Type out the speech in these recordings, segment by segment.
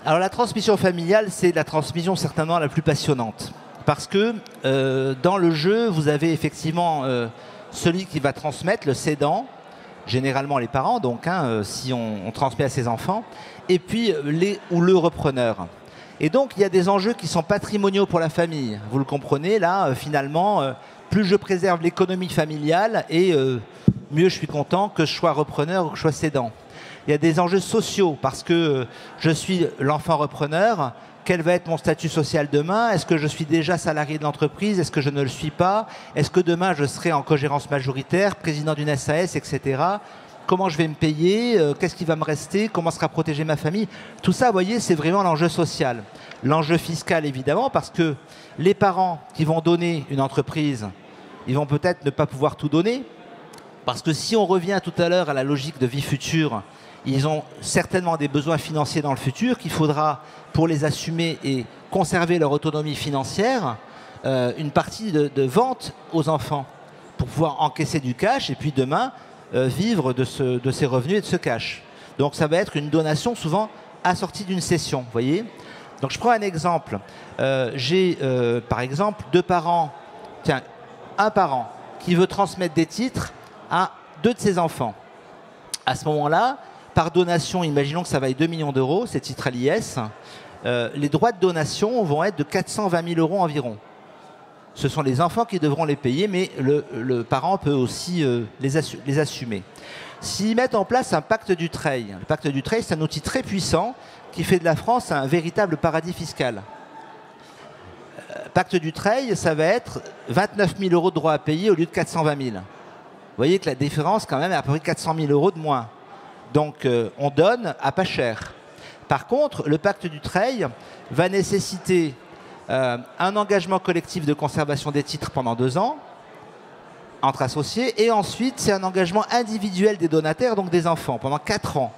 Alors la transmission familiale, c'est la transmission certainement la plus passionnante. Parce que dans le jeu, vous avez effectivement celui qui va transmettre, le cédant, généralement les parents, donc si on transmet à ses enfants, et puis le repreneur. Et donc il y a des enjeux qui sont patrimoniaux pour la famille. Vous le comprenez, là, finalement, plus je préserve l'économie familiale, et mieux je suis content que je sois repreneur ou que je sois cédant. Il y a des enjeux sociaux, parce que je suis l'enfant repreneur. Quel va être mon statut social demain? Est-ce que je suis déjà salarié de l'entreprise? Est-ce que je ne le suis pas? Est-ce que demain je serai en cogérance majoritaire, président d'une SAS, etc. Comment je vais me payer? Qu'est-ce qui va me rester? Comment sera protégée ma famille? Tout ça, vous voyez, c'est vraiment l'enjeu social. L'enjeu fiscal, évidemment, parce que les parents qui vont donner une entreprise, ils vont peut-être ne pas pouvoir tout donner. Parce que si on revient tout à l'heure à la logique de vie future, ils ont certainement des besoins financiers dans le futur qu'il faudra, pour les assumer et conserver leur autonomie financière, une partie de vente aux enfants pour pouvoir encaisser du cash et puis demain vivre de ces revenus et de ce cash. Donc ça va être une donation souvent assortie d'une cession, vous voyez. Donc je prends un exemple. J'ai par exemple un parent qui veut transmettre des titres à 2 de ses enfants. À ce moment-là, par donation, imaginons que ça vaille 2 millions d'euros, ces titres à l'IS, les droits de donation vont être de 420 000 euros environ. Ce sont les enfants qui devront les payer, mais le parent peut aussi les assumer. S'ils mettent en place un pacte Dutreil, le pacte Dutreil, c'est un outil très puissant qui fait de la France un véritable paradis fiscal. Pacte Dutreil, ça va être 29 000 euros de droits à payer au lieu de 420 000. Vous voyez que la différence, quand même, est à peu près 400 000 euros de moins. Donc, on donne à pas cher. Par contre, le pacte Dutreil va nécessiter un engagement collectif de conservation des titres pendant 2 ans, entre associés, et ensuite, c'est un engagement individuel des donataires, donc des enfants, pendant 4 ans.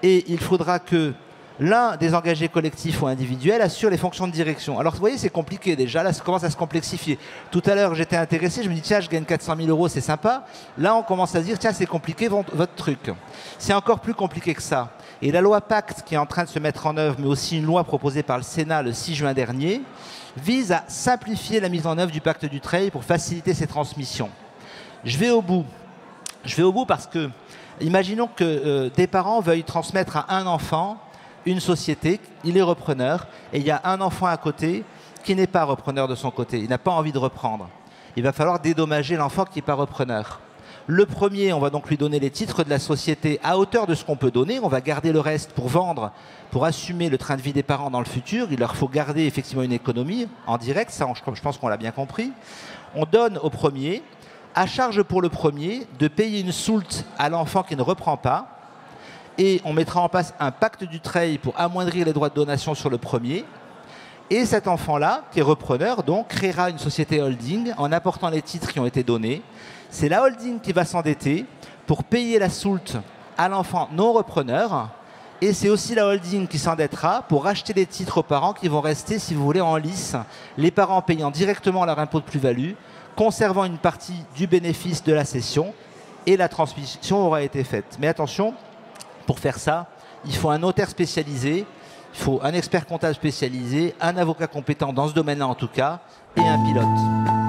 Et il faudra que l'un des engagés collectifs ou individuels assure les fonctions de direction. Alors, vous voyez, c'est compliqué déjà. Là, ça commence à se complexifier. Tout à l'heure, j'étais intéressé. Je me dis, tiens, je gagne 400 000 euros, c'est sympa. Là, on commence à se dire, tiens, c'est compliqué votre truc. C'est encore plus compliqué que ça. Et la loi Pacte, qui est en train de se mettre en œuvre, mais aussi une loi proposée par le Sénat le 6 juin dernier, vise à simplifier la mise en œuvre du pacte Dutreil pour faciliter ces transmissions. Je vais au bout. Je vais au bout parce que, imaginons que des parents veuillent transmettre à un enfant une société, il est repreneur, et il y a un enfant à côté qui n'est pas repreneur de son côté, il n'a pas envie de reprendre. Il va falloir dédommager l'enfant qui n'est pas repreneur. Le premier, on va donc lui donner les titres de la société à hauteur de ce qu'on peut donner, on va garder le reste pour vendre, pour assumer le train de vie des parents dans le futur. Il leur faut garder effectivement une économie en direct, ça je pense qu'on l'a bien compris. On donne au premier, à charge pour le premier de payer une soulte à l'enfant qui ne reprend pas, et on mettra en place un pacte Dutreil pour amoindrir les droits de donation sur le premier. Et cet enfant-là, qui est repreneur, donc, créera une société holding en apportant les titres qui ont été donnés. C'est la holding qui va s'endetter pour payer la soulte à l'enfant non repreneur. Et c'est aussi la holding qui s'endettera pour racheter les titres aux parents qui vont rester, si vous voulez, en lice. Les parents payant directement leur impôt de plus-value, conservant une partie du bénéfice de la cession, et la transmission aura été faite. Mais attention, pour faire ça, il faut un notaire spécialisé, il faut un expert comptable spécialisé, un avocat compétent dans ce domaine-là en tout cas, et un pilote.